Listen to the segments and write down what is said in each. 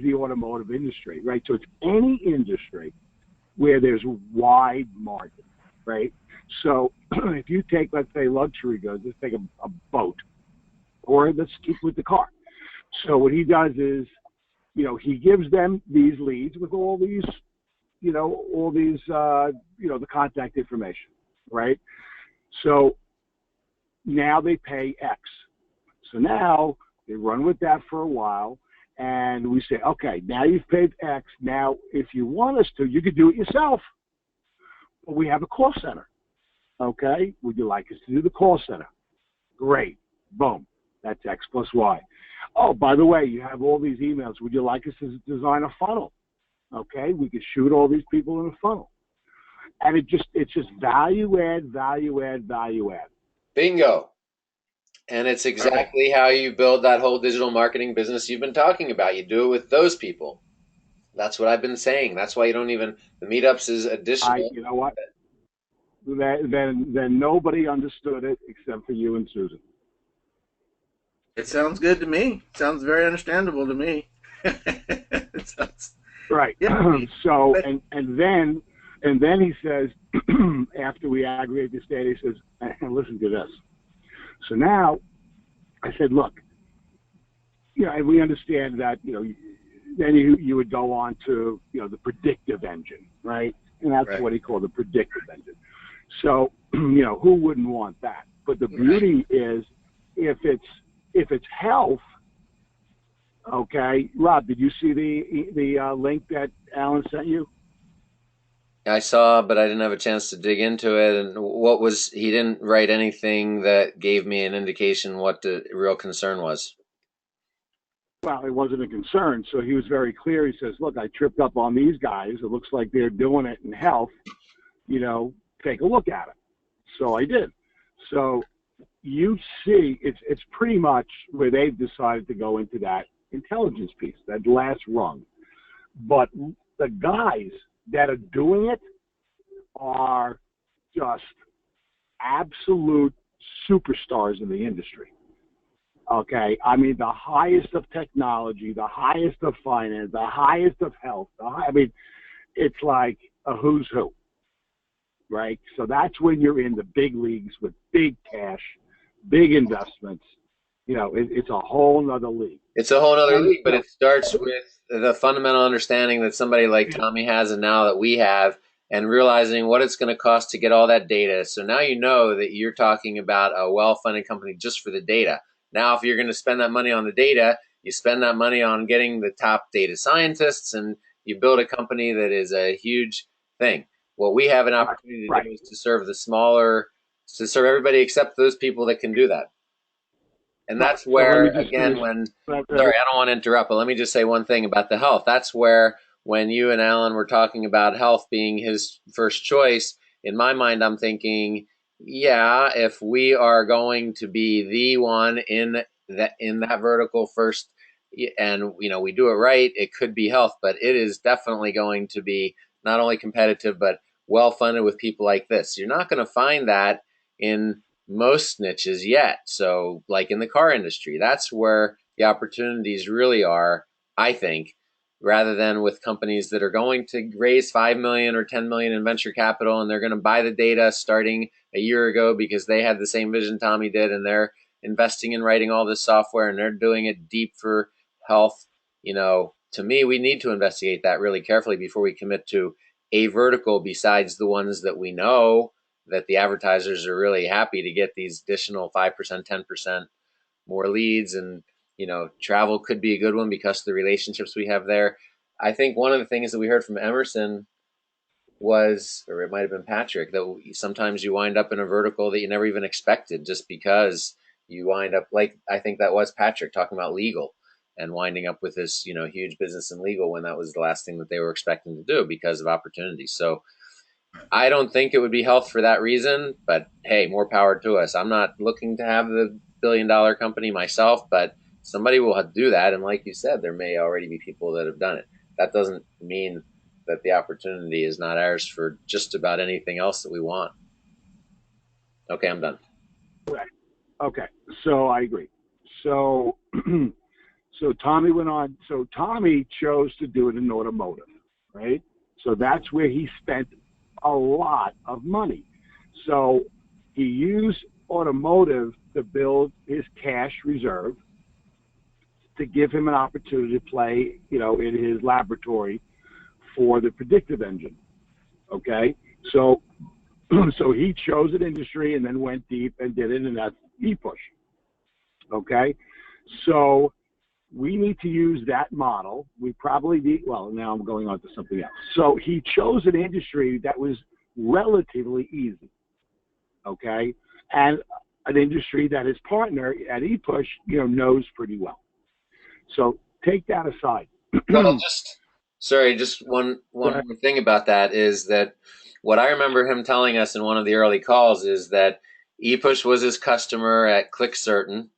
the automotive industry, right? So it's any industry where there's wide margin, right? So if you take, let's say, luxury goods, let's take a boat, or let's keep with the car. So what he does is, he gives them these leads with all these, the contact information, right? So now they pay X. So now they run with that for a while, and we say, okay, now you've paid X. Now, if you want us to, you could do it yourself. But we have a call center. Okay, would you like us to do the call center? Great. Boom. That's X plus Y. Oh, by the way, you have all these emails. Would you like us to design a funnel? Okay, we could shoot all these people in a funnel. And it's just value add, value add, value add. Bingo. And it's exactly how you build that whole digital marketing business you've been talking about. You do it with those people. That's what I've been saying. That's why you don't even, the meetups is additional. You know what? Then nobody understood it except for you and Susan. It sounds good to me. It sounds very understandable to me. Right. Yeah. So and then he says, after we aggregate this data, he says, and listen to this. So now I said, look, and we understand that, then you would go on to, the predictive engine, right? And that's Right. what he called the predictive engine. So, who wouldn't want that? But the beauty is if it's health, okay, Rob, did you see the link that Alan sent you? I saw, but I didn't have a chance to dig into it. And he didn't write anything that gave me an indication what the real concern was. Well, it wasn't a concern. So he was very clear. He says, look, I tripped up on these guys. It looks like they're doing it in health. Take a look at it. So I did. So you see, it's pretty much where they've decided to go into that intelligence piece, that last rung. But the guys that are doing it are just absolute superstars in the industry. Okay, I mean, the highest of technology, the highest of finance, the highest of health. It's like a who's who, right? So that's when you're in the big leagues with big cash, big investments. It's a whole nother league. It's a whole other league, but it starts with the fundamental understanding that somebody like Tommy has and now that we have, and realizing what it's going to cost to get all that data. So now you know that you're talking about a well-funded company just for the data. Now, if you're going to spend that money on the data, you spend that money on getting the top data scientists, and you build a company that is a huge thing. What we have an opportunity to do is to serve to serve everybody except those people that can do that. And that's where, again, sorry, I don't want to interrupt, but let me just say one thing about the health. That's where, when you and Alan were talking about health being his first choice, in my mind, I'm thinking, yeah, if we are going to be the one in that vertical first, and we do it right, it could be health, but it is definitely going to be not only competitive but well funded with people like this. You're not going to find that in most niches yet. So, like in the car industry, that's where the opportunities really are, I think, rather than with companies that are going to raise 5 million or 10 million in venture capital, and they're going to buy the data starting a year ago because they had the same vision Tommy did, and they're investing in writing all this software, and they're doing it deep for health. To me, we need to investigate that really carefully before we commit to a vertical besides the ones that we know that the advertisers are really happy to get these additional 5%, 10% more leads. And, travel could be a good one because of the relationships we have there. I think one of the things that we heard from Emerson was, or it might have been Patrick, that sometimes you wind up in a vertical that you never even expected just because you wind up, like, I think that was Patrick talking about legal and winding up with this, huge business in legal when that was the last thing that they were expecting to do because of opportunities. So I don't think it would be health for that reason, but hey, more power to us. I'm not looking to have the billion-dollar company myself, but somebody will have to do that. And like you said, there may already be people that have done it. That doesn't mean that the opportunity is not ours for just about anything else that we want. Okay, I'm done. Okay, so I agree. So So Tommy went on. So Tommy chose to do it in automotive, right? So that's where he spent a lot of money. So he used automotive to build his cash reserve to give him an opportunity to play, in his laboratory for the predictive engine. Okay, so so he chose an industry and then went deep and did it, and that's ePush. Okay, so we need to use that model. We probably need, well, now I'm going on to something else. So he chose an industry that was relatively easy, okay, and an industry that his partner at ePush, knows pretty well. So take that aside. Well, just one more thing about that is that what I remember him telling us in one of the early calls is that ePush was his customer at ClickCertain,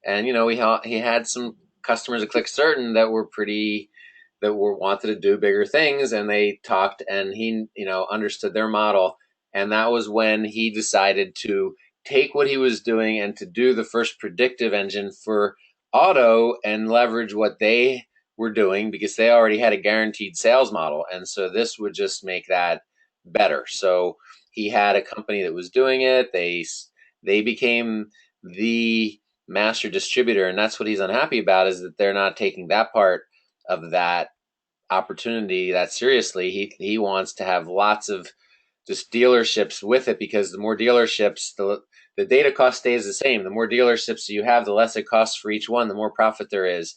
and he had some customers at ClickCertain that were wanted to do bigger things, and they talked, and he understood their model, and that was when he decided to take what he was doing and to do the first predictive engine for auto and leverage what they were doing because they already had a guaranteed sales model, and so this would just make that better. So he had a company that was doing it. They became the master distributor, and that's what he's unhappy about, is that they're not taking that part of that opportunity that seriously. He wants to have lots of just dealerships with it, because the more dealerships, the data cost stays the same. The more dealerships you have, the less it costs for each one, the more profit there is.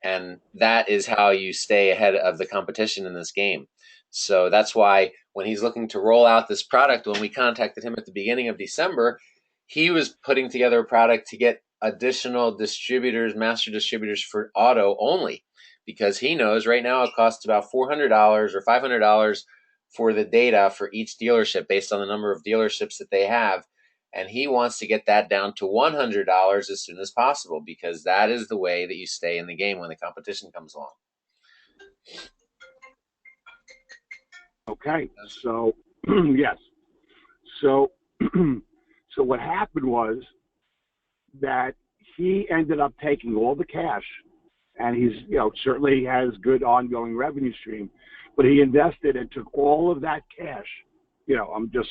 And that is how you stay ahead of the competition in this game. So that's why when he's looking to roll out this product, when we contacted him at the beginning of December, he was putting together a product to get additional distributors, master distributors for auto only, because he knows right now it costs about $400 or $500 for the data for each dealership based on the number of dealerships that they have. And he wants to get that down to $100 as soon as possible, because that is the way that you stay in the game when the competition comes along. Okay, so yes. So so what happened was that he ended up taking all the cash, and he's certainly has good ongoing revenue stream, but he invested and took all of that cash. I'm just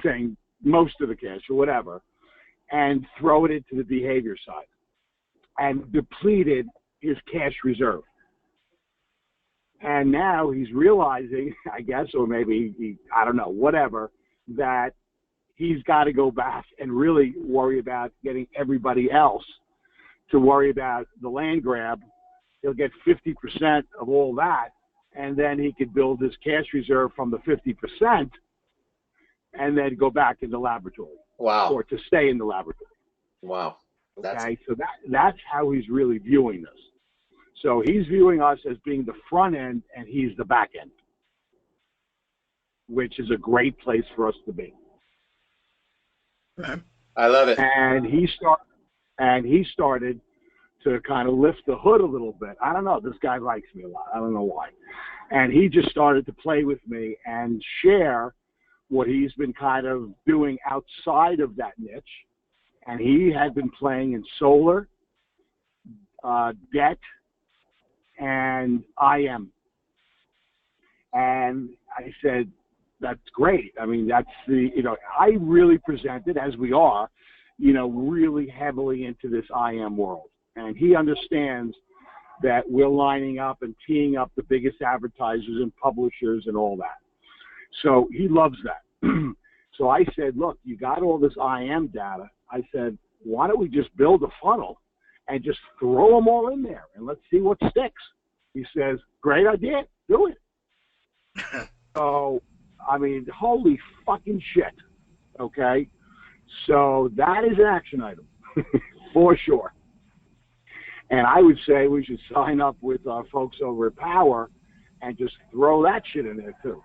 saying most of the cash or whatever, and throw it into the behavior side, and depleted his cash reserve. And now he's realizing, I guess, or maybe I don't know, whatever, that he's got to go back and really worry about getting everybody else to worry about the land grab. He'll get 50% of all that, and then he could build his cash reserve from the 50% and then go back in the laboratory. Wow. Or to stay in the laboratory. Wow. Okay, so that's how he's really viewing this. So he's viewing us as being the front end, and he's the back end, which is a great place for us to be. I love it. And he started to kind of lift the hood a little bit. I don't know. This guy likes me a lot. I don't know why. And he just started to play with me and share what he's been kind of doing outside of that niche. And he had been playing in solar, debt, and IM. And I said, that's great. I mean, that's I really presented, as we are, really heavily into this IM world. And he understands that we're lining up and teeing up the biggest advertisers and publishers and all that. So he loves that. So I said, look, you got all this IM data. I said, why don't we just build a funnel and just throw them all in there and let's see what sticks. He says, great idea, do it. So, I mean, holy fucking shit, okay? So that is an action item, for sure. And I would say we should sign up with our folks over at Power and just throw that shit in there, too.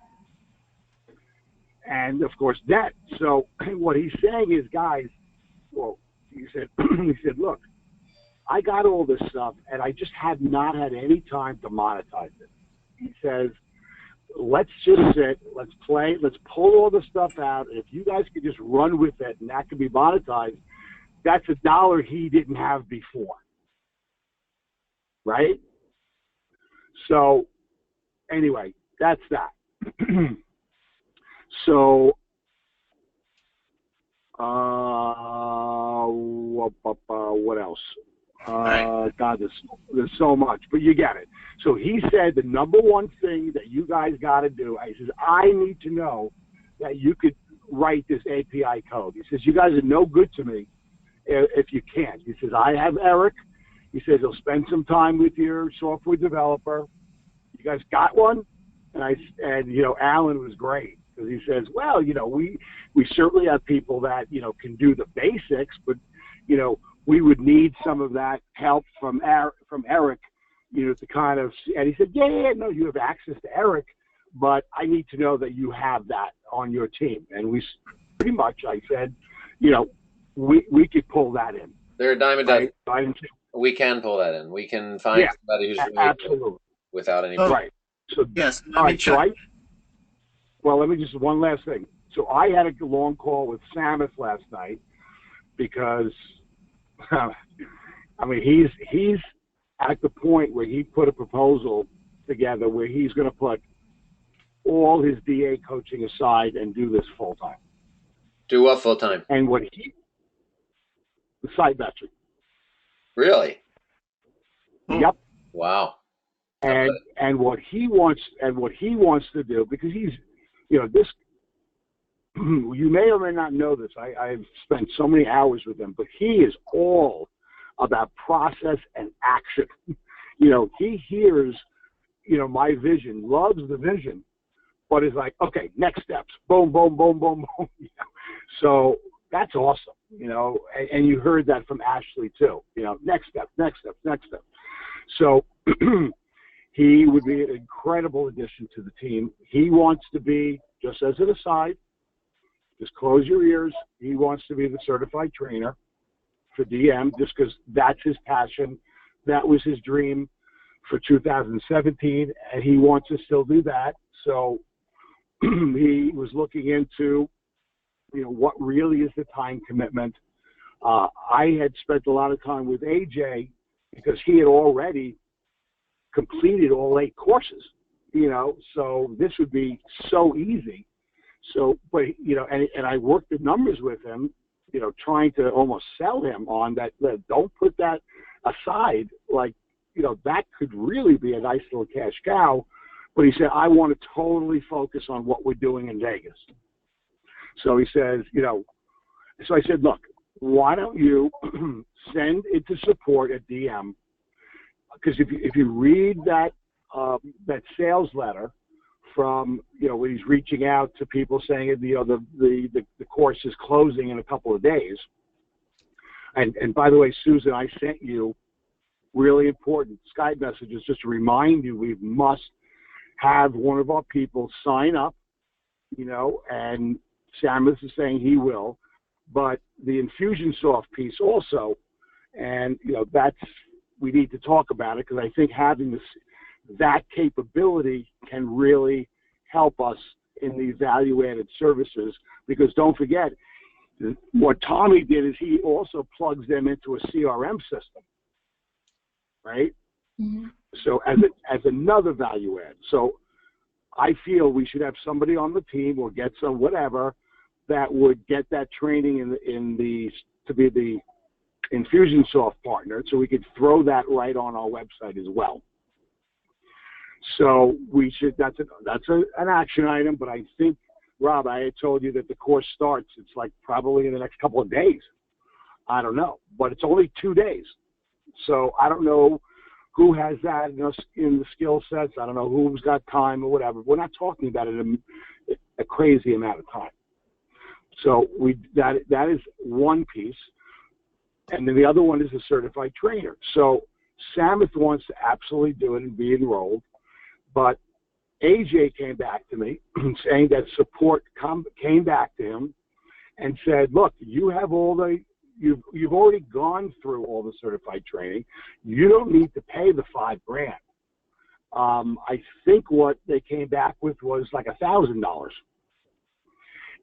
And, of course, debt. So what he's saying is, guys, well, he said, look, I got all this stuff, and I just have not had any time to monetize it. He says, let's just sit, let's play, let's pull all the stuff out. And if you guys could just run with it and that could be monetized, that's $1 he didn't have before. right? So anyway, that's that. So what else? God, there's so much, but you get it. So he said the number one thing that you guys got to do, he says, I need to know that you could write this API code. He says, you guys are no good to me if you can't. He says, I have Eric. He says, he'll spend some time with your software developer. You guys got one? And you know, Alan was great because he says, well, you know, we certainly have people that, you know, can do the basics, but, you know, we would need some of that help from Eric, you know, to kind of, and he said, yeah, no, you have access to Eric, but I need to know that you have that on your team. And we pretty much, I said, you know, we could pull that in. They're a dime a dozen. Right? We can pull that in. We can find somebody who's really absolutely without any. Right. So yes. All right. So let me just one last thing. So I had a long call with Samus last night because, I mean, he's at the point where he put a proposal together where he's going to put all his DA coaching aside and do this full time. Do what full time? And the site metric. Really? Yep. Wow. And what he wants to do, because he's, you know, this, you may or may not know this. I've spent so many hours with him, but he is all about process and action. You know, he hears, you know, my vision, loves the vision, but is like, okay, next steps, boom, boom, boom, boom, boom. You know? So that's awesome, you know, and you heard that from Ashley too, you know, next step, next step, next step. So he would be an incredible addition to the team. He wants to be, just as an aside, just close your ears, he wants to be the certified trainer for DM just because that's his passion. That was his dream for 2017, and he wants to still do that. So he was looking into, you know, what really is the time commitment. I had spent a lot of time with AJ because he had already completed all 8 courses, you know, so this would be so easy. So, but, you know, and I worked the numbers with him, you know, trying to almost sell him on that, don't put that aside. Like, you know, that could really be a nice little cash cow. But he said, I want to totally focus on what we're doing in Vegas. So he says, you know, so I said, look, why don't you send it to support at DM? Because if you read that sales letter from, you know, when he's reaching out to people saying, you know, the course is closing in a couple of days. And by the way, Susan, I sent you really important Skype messages just to remind you we must have one of our people sign up, you know, and Samus is saying he will, but the Infusionsoft piece also, and, you know, we need to talk about it because I think having that capability can really help us in the value-added services, because don't forget, what Tommy did is he also plugs them into a CRM system, right? Mm-hmm. So as another value add. So I feel we should have somebody on the team or get some whatever that would get that training to be the Infusionsoft partner, so we could throw that right on our website as well. So we should. That's an action item. But I think, Rob, I had told you that the course starts. It's like probably in the next couple of days. I don't know, but it's only 2 days. So I don't know who has that in the skill sets. I don't know who's got time or whatever. We're not talking about it in a crazy amount of time. So that is one piece. And then the other one is a certified trainer. So Samuth wants to absolutely do it and be enrolled. But AJ came back to me saying that support came back to him and said, look, you have you've already gone through all the certified training. You don't need to pay the $5,000. I think what they came back with was like $1,000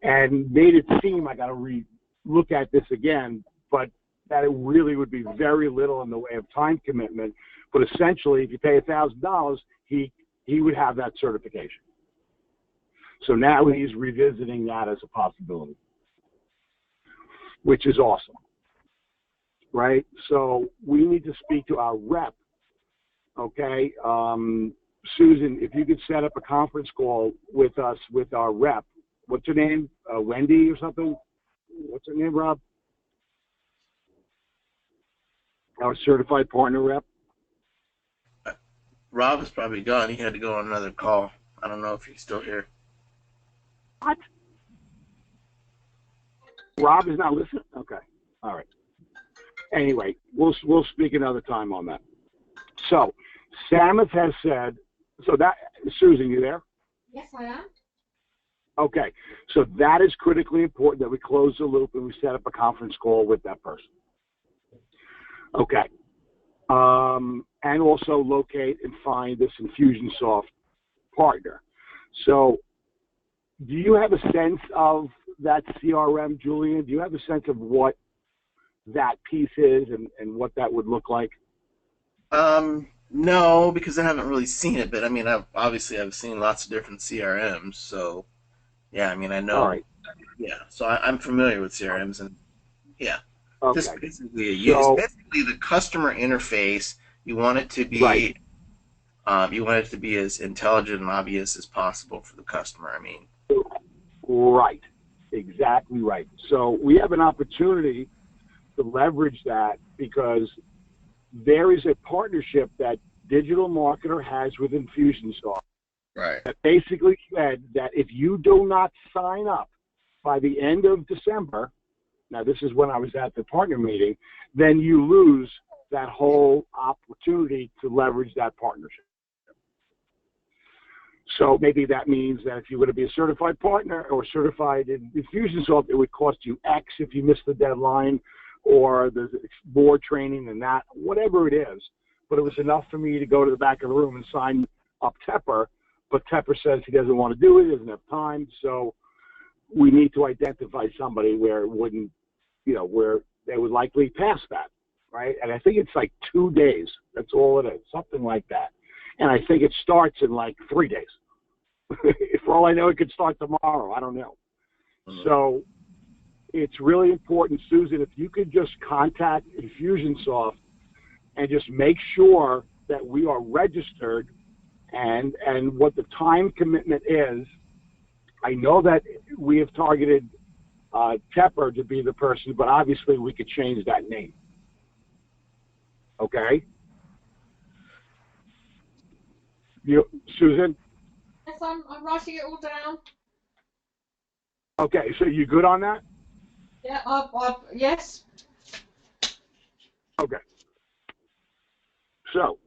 and made it seem, I got to look at this again, but that it really would be very little in the way of time commitment, But essentially, if you pay $1,000, he would have that certification. So now he's revisiting that as a possibility, which is awesome, right? So we need to speak to our rep, okay? Susan, if you could set up a conference call with us, with our rep. What's her name? Wendy or something? What's her name, Rob? Our certified partner rep? Rob is probably gone. He had to go on another call. I don't know if he's still here. What? Rob is not listening? Okay. All right. Anyway, we'll speak another time on that. So, Samuth has said, so that, Susan, you there? Yes, I am. Okay. So that is critically important that we close the loop and we set up a conference call with that person. Okay. And also locate and find this Infusionsoft partner. So, do you have a sense of that CRM, Julian? Do you have a sense of what that piece is and what that would look like? No, because I haven't really seen it. But I mean, I've seen lots of different CRMs. So, yeah, I mean, I know. All right. Yeah, so I'm familiar with CRMs, and yeah, Okay. just basically So, it's basically the customer interface. You want it to be, right. You want it to be as intelligent and obvious as possible for the customer. I mean, Right. Exactly right. So we have an opportunity to leverage that because there is a partnership that Digital Marketer has with Infusionsoft. right. That basically said that if you do not sign up by the end of December, now this is when I was at the partner meeting, then you lose that whole opportunity to leverage that partnership. So maybe that means that if you were to be a certified partner or certified in Infusionsoft, it would cost you X if you missed the deadline, or there's more training than that, whatever it is. But it was enough for me to go to the back of the room and sign up Tepper, but Tepper says he doesn't want to do it, he doesn't have time, so we need to identify somebody where it wouldn't, where they would likely pass that, right? And I think it's like 2 days. That's all it is, something like that. And I think it starts in like 3 days. For all I know, it could start tomorrow. I don't know. Mm-hmm. So it's really important, Susan, if you could just contact Infusionsoft and just make sure that we are registered and what the time commitment is. I know that we have targeted Tepper to be the person, but obviously we could change that name. Okay? Susan? Yes, I'm writing it all down. Okay, so you good on that? Yeah, yes. Okay. So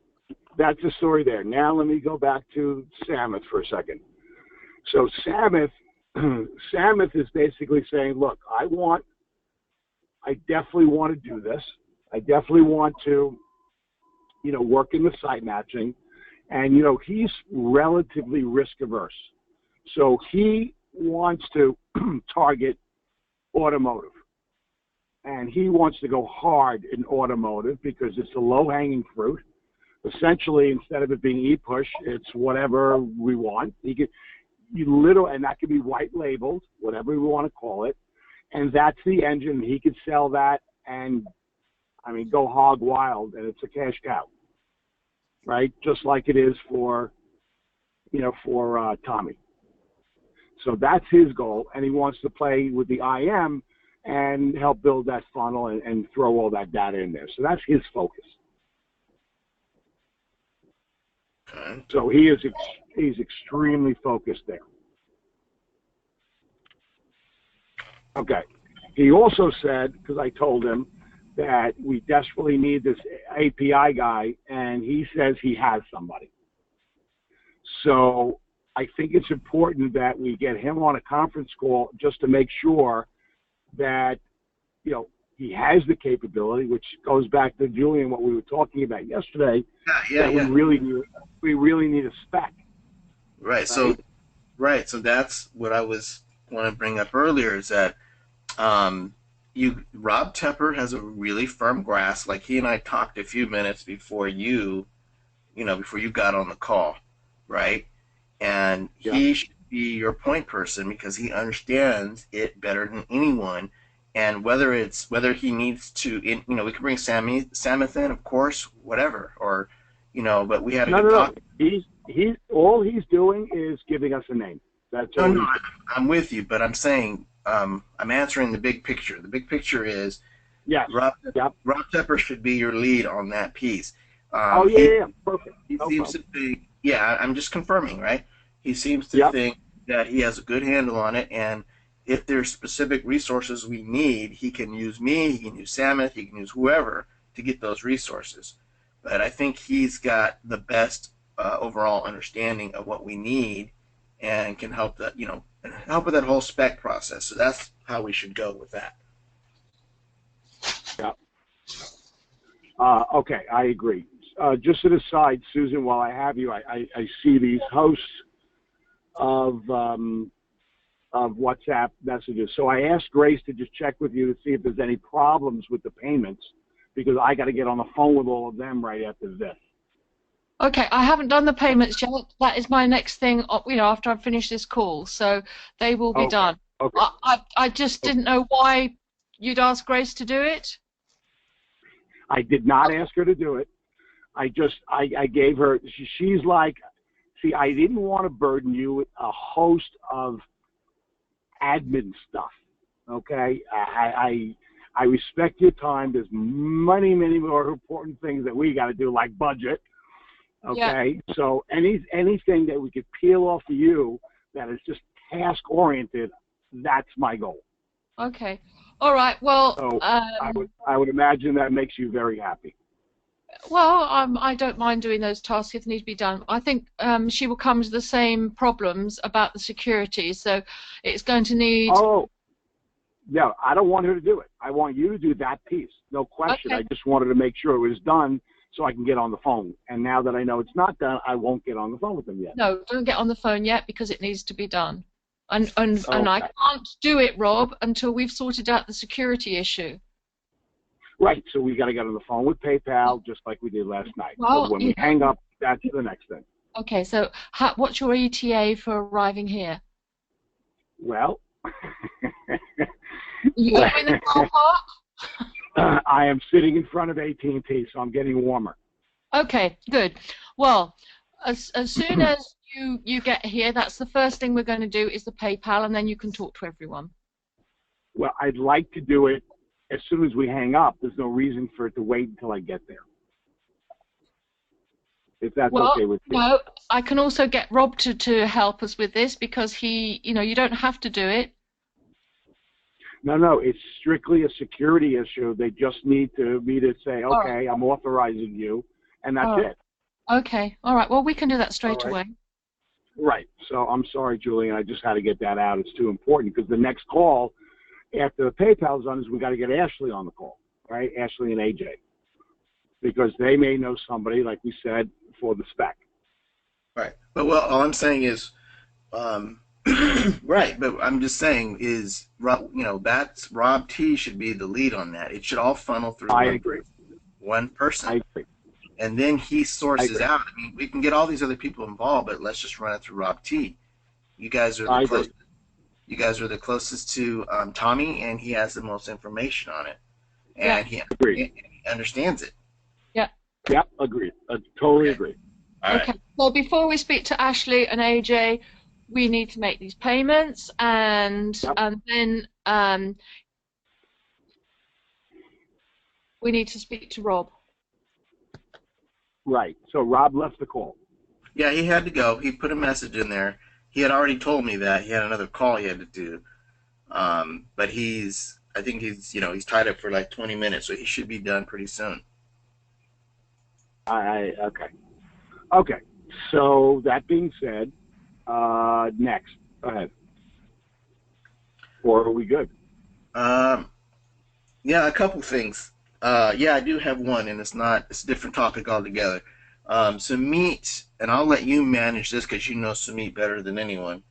that's the story there. Now let me go back to Samuth for a second. So Samuth is basically saying, look, I definitely want to do this. I definitely want to, work in the site matching. And, he's relatively risk averse. So he wants to target automotive. And he wants to go hard in automotive because it's a low-hanging fruit. Essentially, instead of it being e-push, it's whatever we want. And that can be white labeled, whatever we want to call it. And that's the engine. He could sell that and, go hog wild, and it's a cash cow. Right? Just like it is for Tommy. So that's his goal, and he wants to play with the IM and help build that funnel and throw all that data in there. So that's his focus. Okay. So he's extremely focused there. Okay. He also said, because I told him that we desperately need this API guy, and he says he has somebody. So I think it's important that we get him on a conference call just to make sure that, he has the capability, which goes back to Julian, what we were talking about yesterday. Yeah. We really need a spec. Right. So that's what I want to bring up earlier is that Rob Tepper has a really firm grasp. Like he and I talked a few minutes before before you got on the call, right? And Yeah. he should be your point person because he understands it better than anyone. And whether he needs to, we can bring Samuth in, of course, whatever, or, but we had a No, good no, no. talk. He's all he's doing is giving us a name. That's No, all no, he's I'm with you, but I'm saying I'm answering the big picture. The big picture is Yes. Rob, Yep. Rob Tepper should be your lead on that piece. Oh, yeah. Perfect. He No seems problem. to be, yeah, I'm just confirming, right? He seems to Yep. think that he has a good handle on it, and if there's specific resources we need, he can use me, he can use Samuth, he can use whoever to get those resources. But I think he's got the best overall understanding of what we need and can help help with that whole spec process. So that's how we should go with that. Yep. Okay, I agree. Just an aside, Susan, while I have you, I see these hosts of WhatsApp messages. So I asked Grace to just check with you to see if there's any problems with the payments, because I got to get on the phone with all of them right after this. Okay, I haven't done the payments yet. That is my next thing, after I finish this call. So they will be done. Okay. I just didn't know why you'd ask Grace to do it. I did not ask her to do it. I gave her, she's like, see, I didn't want to burden you with a host of admin stuff, okay? I respect your time. There's many, many more important things that we got to do, like budget, okay? Yeah. So anything that we could peel off of you that is just task-oriented, that's my goal. Okay. All right. Well, so I would imagine that makes you very happy. Well, I don't mind doing those tasks if they need to be done. I think she will come to the same problems about the security, so it's going to need... Oh, no, I don't want her to do it. I want you to do that piece, no question. Okay. I just wanted to make sure it was done so I can get on the phone. And now that I know it's not done, I won't get on the phone with them yet. No, don't get on the phone yet because it needs to be done. And I can't do it, Rob, until we've sorted out the security issue. Right, so we got to get on the phone with PayPal just like we did last night. Well, so when we hang up, that's the next thing. Okay, so what's your ETA for arriving here? Well, you in the car park? I am sitting in front of AT&T, so I'm getting warmer. Okay, good. Well, as soon as you get here, that's the first thing we're going to do is the PayPal, and then you can talk to everyone. Well, I'd like to do it as soon as we hang up. There's no reason for it to wait until I get there. If that's okay with you. No, I can also get Rob to help us with this because he, you don't have to do it. No, it's strictly a security issue. They just need me to say, okay, I'm authorizing you, and that's it. Okay, all right. Well, we can do that straight away. Right. So I'm sorry, Julian. I just had to get that out. It's too important because the next call after the PayPal's done is we got to get Ashley on the call, right? Ashley and AJ, because they may know somebody, like we said, for the spec. Right. But all I'm saying is, right. But I'm just saying is, that's Rob T should be the lead on that. It should all funnel through. I agree. One person. I agree. And then he sources out. I mean, we can get all these other people involved, but let's just run it through Rob T. You guys are the closest. You guys are the closest to Tommy, and he has the most information on it, and he understands it. Yeah. Yeah, agreed. Totally agree. Okay. Well, before we speak to Ashley and AJ, we need to make these payments, and then we need to speak to Rob. Right. So Rob left the call. Yeah, he had to go. He put a message in there. He had already told me that he had another call he had to do. But I think he's tied up for like 20 minutes, so he should be done pretty soon. Okay. So that being said, next, go ahead. Or are we good? Yeah, a couple things. Yeah, I do have one, and it's a different topic altogether. Sumit, and I'll let you manage this because you know Sumit better than anyone,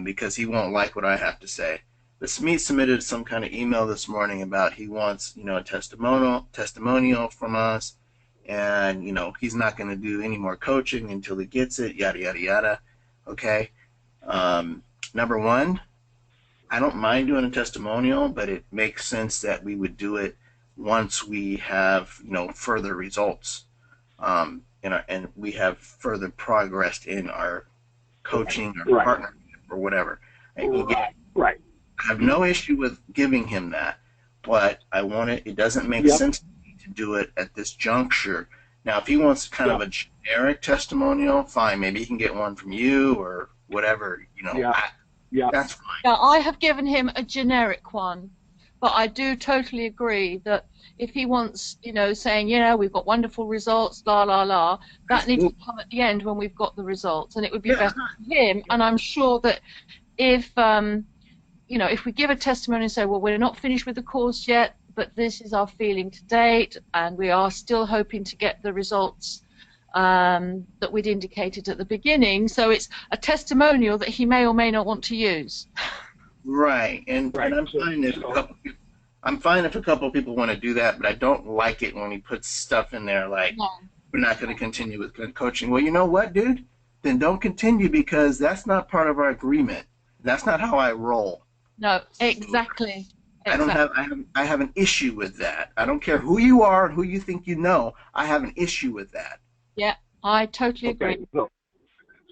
because he won't like what I have to say. The SME submitted some kind of email this morning about he wants, a testimonial from us, and he's not going to do any more coaching until he gets it. Yada yada yada. Okay. Number one, I don't mind doing a testimonial, but it makes sense that we would do it once we have further results, and we have further progressed in our coaching or partnership or whatever. And again, Right. I have no issue with giving him that, but it doesn't make sense to me to do it at this juncture. Now, if he wants kind of a generic testimonial, fine. Maybe he can get one from you or whatever, that's fine. Yeah, I have given him a generic one, but I do totally agree that if he wants, saying, we've got wonderful results, la, la, la, that needs to come at the end when we've got the results, and it would be better for him. And I'm sure that if we give a testimony and say, well, we're not finished with the course yet, but this is our feeling to date, and we are still hoping to get the results that we'd indicated at the beginning. So it's a testimonial that he may or may not want to use. Right, and I'm fine if a couple of people want to do that, but I don't like it when he puts stuff in there like, we're not going to continue with coaching. Well, you know what, dude? Then don't continue, because that's not part of our agreement. That's not how I roll. No, exactly. I have an issue with that. I don't care who you are and who you think you know. I have an issue with that. Yeah, I totally agree.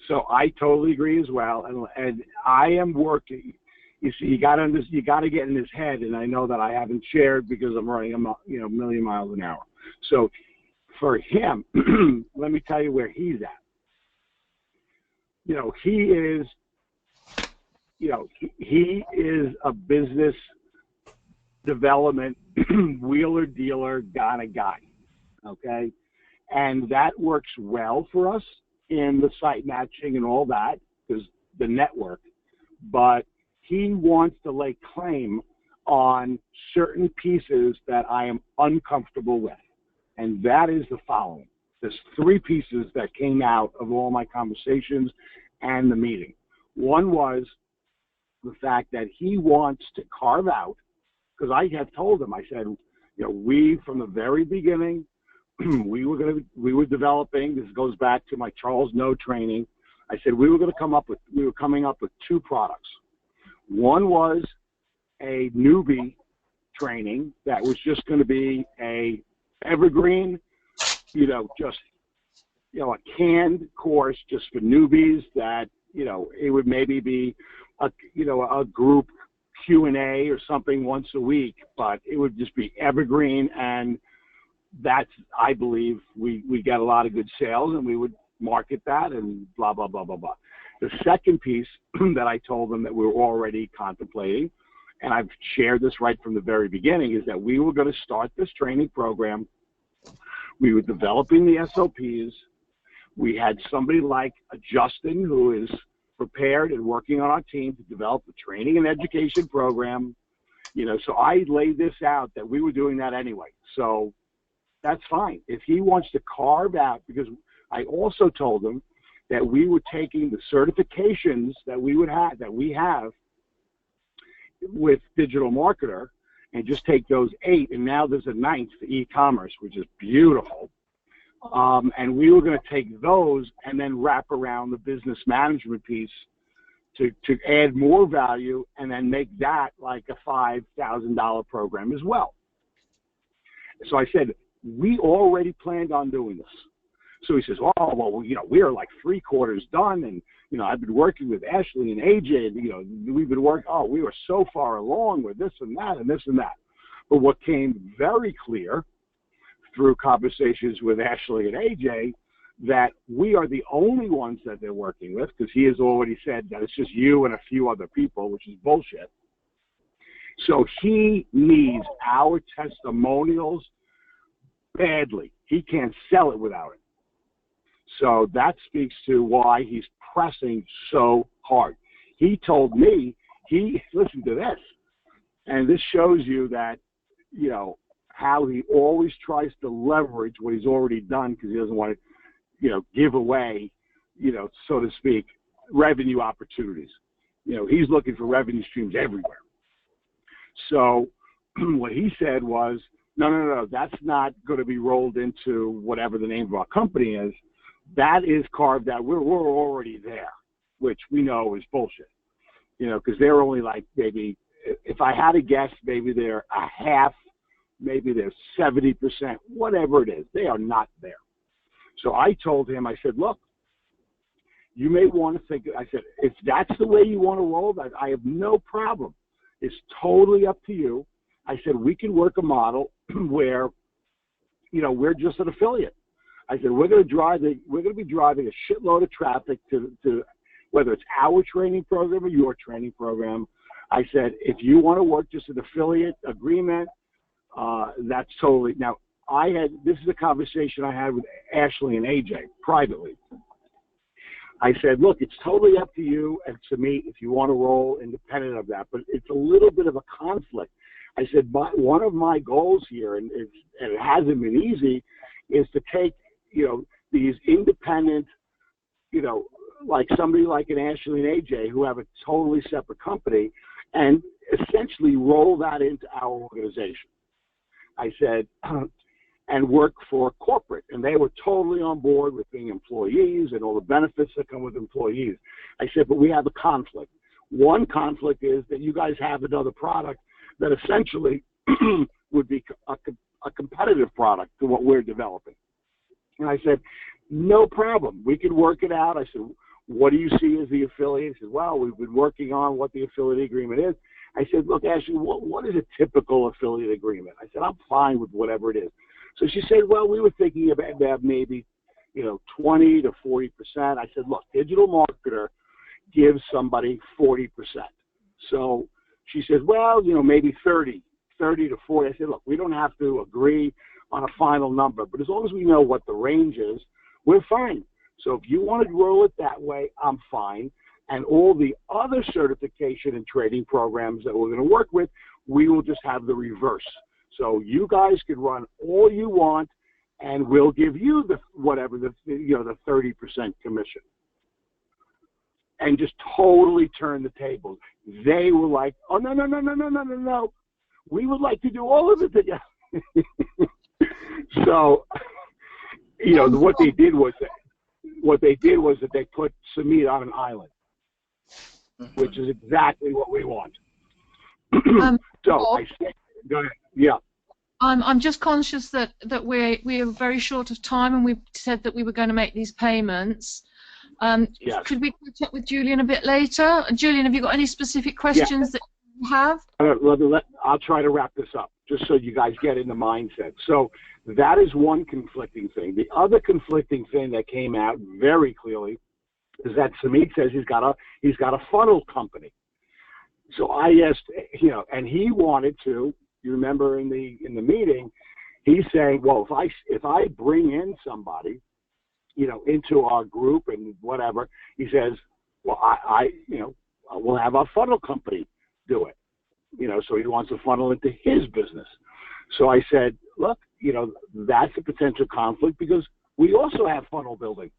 So I totally agree as well, and I am working. You see, you got to get in his head, and I know that I haven't shared because I'm running a million miles an hour. So for him, let me tell you where he's at. He is. He is a business development wheeler dealer kind of guy, okay? And that works well for us in the site matching and all that, because the network. But he wants to lay claim on certain pieces that I am uncomfortable with. And that is the following. There's 3 pieces that came out of all my conversations and the meeting. One was the fact that he wants to carve out, because I had told him, I said, we from the very beginning, we were developing. This goes back to my Charles No training. I said we were coming up with 2 products. One was a newbie training that was just going to be a evergreen, a canned course just for newbies that, it would maybe be a group Q&A or something once a week, but it would just be evergreen, and that's, I believe, we get a lot of good sales, and we would market that and blah, blah, blah, blah, blah. The second piece that I told them that we were already contemplating, and I've shared this right from the very beginning, is that we were going to start this training program. We were developing the SOPs. We had somebody like Justin, who is prepared and working on our team to develop the training and education program. So I laid this out that we were doing that anyway. So that's fine. If he wants to carve out, because I also told him that we were taking the certifications that we have with Digital Marketer, and just take those 8, and now there's a 9th for e-commerce, which is beautiful. And we were going to take those and then wrap around the business management piece to add more value, and then make that like a $5,000 program as well. So I said, we already planned on doing this. So he says, oh, well, we are like 3/4 done, and, I've been working with Ashley and AJ, and, we've been working, we were so far along with this and that and this and that. But what came very clear through conversations with Ashley and AJ, that we are the only ones that they're working with, because he has already said that it's just you and a few other people, which is bullshit. So he needs our testimonials badly. He can't sell it without it. So that speaks to why he's pressing so hard. He told me, listen to this, and this shows you that, how he always tries to leverage what he's already done, because he doesn't want to, give away, so to speak, revenue opportunities. He's looking for revenue streams everywhere. So what he said was, no, that's not going to be rolled into whatever the name of our company is. That is carved out. We're already there, which we know is bullshit. You know, because they're only like maybe, if I had to guess, maybe they're a half, maybe they're 70%, whatever it is. They are not there. So I told him, I said, look, you may want to think, I said, if that's the way you want to roll, that I have no problem. It's totally up to you. I said, we can work a model where, you know, we're just an affiliate. I said, we're going to be driving a shitload of traffic to whether it's our training program or your training program. I said, if you want to work just an affiliate agreement, that's totally. Now, this is a conversation I had with Ashley and AJ privately. I said, look, it's totally up to you and to me if you want to roll independent of that, but it's a little bit of a conflict. I said, one of my goals here, and it hasn't been easy, is to take, you know, these independent, you know, like somebody like an Ashley and AJ who have a totally separate company and essentially roll that into our organization. I said, and work for corporate. And they were totally on board with being employees and all the benefits that come with employees. I said, but we have a conflict. One conflict is that you guys have another product that essentially would be a competitive product to what we're developing. And I said, no problem. We can work it out. I said, what do you see as the affiliate? He said, well, we've been working on what the affiliate agreement is. I said, look, Ashley, what is a typical affiliate agreement? I said, I'm fine with whatever it is. So she said, well, we were thinking about maybe, you know, 20 to 40%. I said, look, digital marketer gives somebody 40%. So she says, well, you know, maybe 30 to 40. I said, look, we don't have to agree on a final number, but as long as we know what the range is, we're fine. So if you want to roll it that way, I'm fine. And all the other certification and training programs that we're going to work with, we will just have the reverse. So you guys can run all you want, and we'll give you the 30% commission. And just totally turn the tables. They were like, oh, no. We would like to do all of it together. So, you know, what they did was that they put Samit on an island, which is exactly what we want. So I said, go ahead. Yeah. I'm just conscious that we are very short of time, and we said that we were going to make these payments. Yes. Could we catch up with Julian a bit later? Julian, have you got any specific questions that you have? I'll try to wrap this up, just so you guys get in the mindset. So that is one conflicting thing. The other conflicting thing that came out very clearly is that Samit says he's got a funnel company. So I asked, you know, and he wanted to. You remember in the meeting, he's saying, well, if I bring in somebody, you know, into our group and whatever, he says, well, we'll have our funnel company do it. You know, so he wants to funnel into his business. So I said, look, you know, that's a potential conflict because we also have funnel building.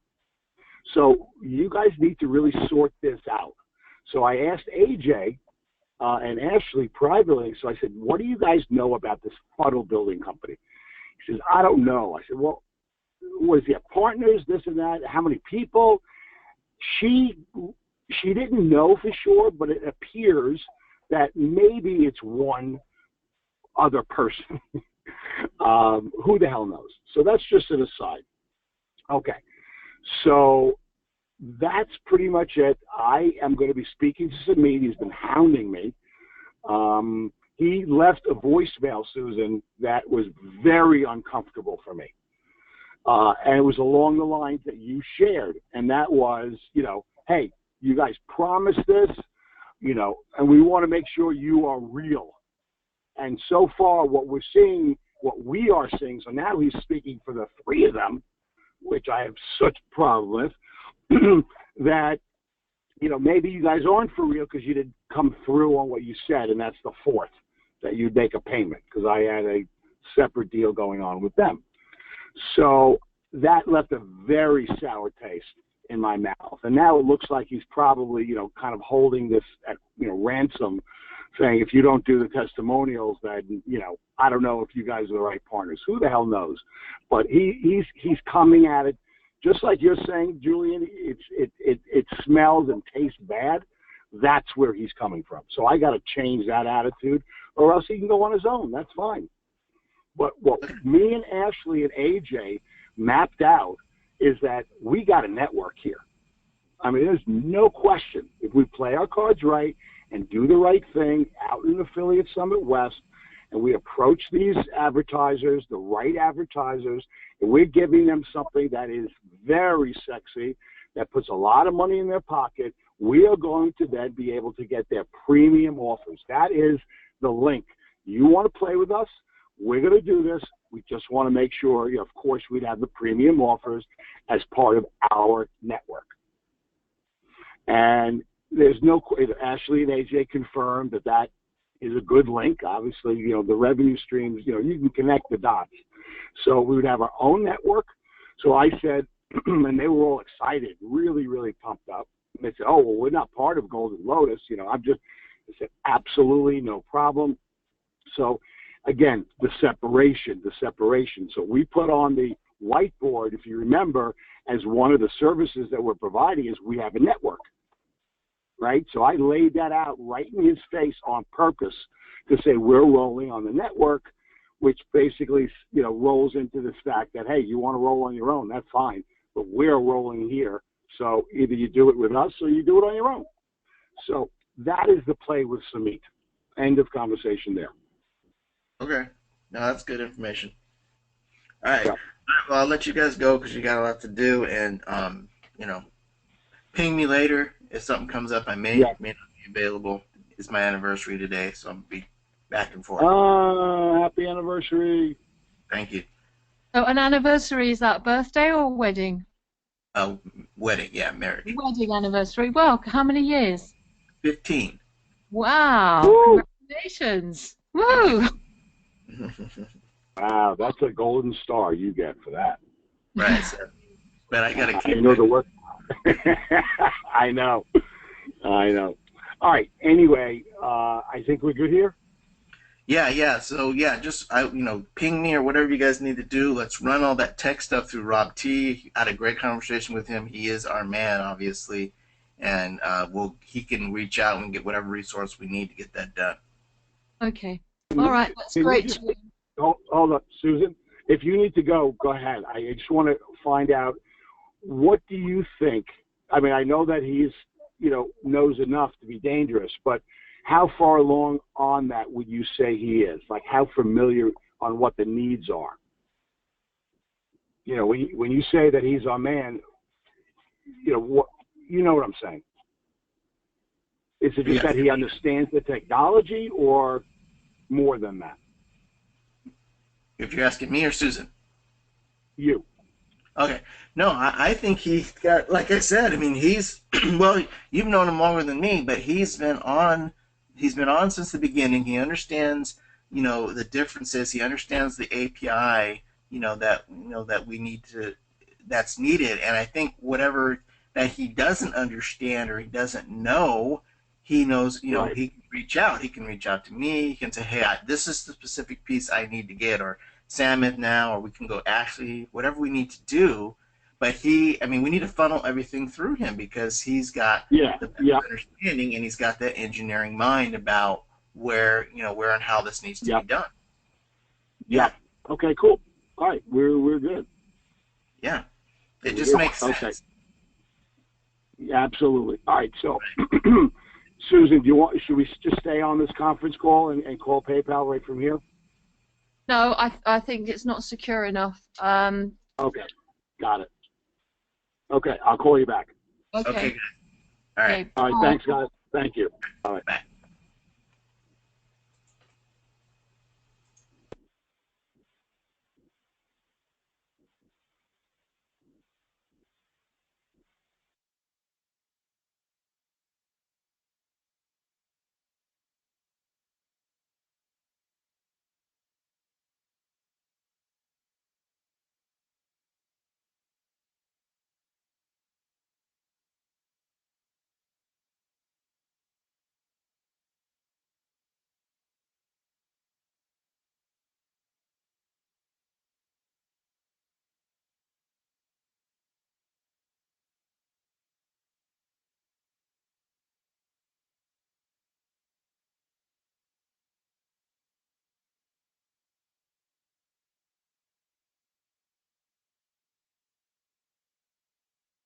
So you guys need to really sort this out. So I asked AJ and Ashley privately, so I said, what do you guys know about this funnel building company? He says, I don't know. I said, well, was there partners, this and that? How many people? She didn't know for sure, but it appears that maybe it's one other person. Who the hell knows? So that's just an aside. Okay. So that's pretty much it. I am going to be speaking to Samit. He's been hounding me. He left a voicemail, Susan, that was very uncomfortable for me. And it was along the lines that you shared. And that was, you know, hey, you guys promised this, you know, and we want to make sure you are real. And so far, what we are seeing, so now he's speaking for the three of them, which I have such a problem with, that, you know, maybe you guys aren't for real because you didn't come through on what you said, and that's the fourth, that you'd make a payment, because I had a separate deal going on with them. So that left a very sour taste in my mouth. And now it looks like he's probably, you know, kind of holding this at, you know, ransom saying if you don't do the testimonials, then I don't know if you guys are the right partners. Who the hell knows? But he's coming at it just like you're saying, Julian. It smells and tastes bad. That's where he's coming from. So I got to change that attitude, or else he can go on his own. That's fine. But what me and Ashley and AJ mapped out is that we got a network here. I mean, there's no question. If we play our cards right and do the right thing out in Affiliate Summit West, and we approach these advertisers, the right advertisers, and we're giving them something that is very sexy, that puts a lot of money in their pocket, we are going to then be able to get their premium offers. That is the link. You want to play with us? We're going to do this. We just want to make sure, of course, we'd have the premium offers as part of our network. And there's no, Ashley and AJ confirmed that is a good link. Obviously, the revenue streams, you can connect the dots. So we would have our own network. So I said, and they were all excited, really, really pumped up. And they said, oh, well, we're not part of Golden Lotus. I said, absolutely, no problem. So again, the separation. So we put on the whiteboard, if you remember, as one of the services that we're providing is we have a network, right? So I laid that out right in his face on purpose to say we're rolling on the network, which basically, rolls into this fact that, hey, you want to roll on your own, that's fine, but we're rolling here. So either you do it with us or you do it on your own. So that is the play with Samit. End of conversation there. Okay. No, that's good information. All right. Yeah. Well, I'll let you guys go because you got a lot to do, and ping me later if something comes up. I may not be available. It's my anniversary today, so I'm be back and forth. Happy anniversary! Thank you. So an anniversary, is that birthday or wedding? Wedding, yeah, marriage. Wedding anniversary. Well, how many years? 15. Wow! Woo. Congratulations! Woo! Wow, that's a golden star you get for that. Right, so, but I gotta keep. I know the work. I know. All right. Anyway, I think we're good here. Yeah. So yeah, just ping me or whatever you guys need to do. Let's run all that tech stuff through Rob T. I had a great conversation with him. He is our man, obviously, and he can reach out and get whatever resource we need to get that done. Okay. All right. That's great. Hold up, Susan. If you need to go ahead. I just want to find out, what do you think? I mean, I know that he's, knows enough to be dangerous, but how far along on that would you say he is? Like, how familiar on what the needs are? When you say that he's our man, what I'm saying. Is it just that he understands the technology, or more than that? If you're asking me or Susan? You. Okay. No, I think he's got, like I said, I mean, he's, well, you've known him longer than me, but he's been on since the beginning. He understands, the differences. He understands the API, that we need to, that's needed. And I think whatever that he doesn't understand or he doesn't know, he knows, right. He can reach out. He can reach out to me. He can say, hey, this is the specific piece I need to get, or Samit now, or we can go Ashley, whatever we need to do. But we need to funnel everything through him because he's got the understanding and he's got that engineering mind about where and how this needs to be done. Yeah. Okay, cool. All right, we're good. Yeah. It just makes sense. Okay. Yeah, absolutely. All right, so Susan, should we just stay on this conference call and call PayPal right from here? No, I think it's not secure enough. Okay, got it. Okay, I'll call you back. Okay. Okay. All right. All right, thanks, guys. Thank you. All right. Bye.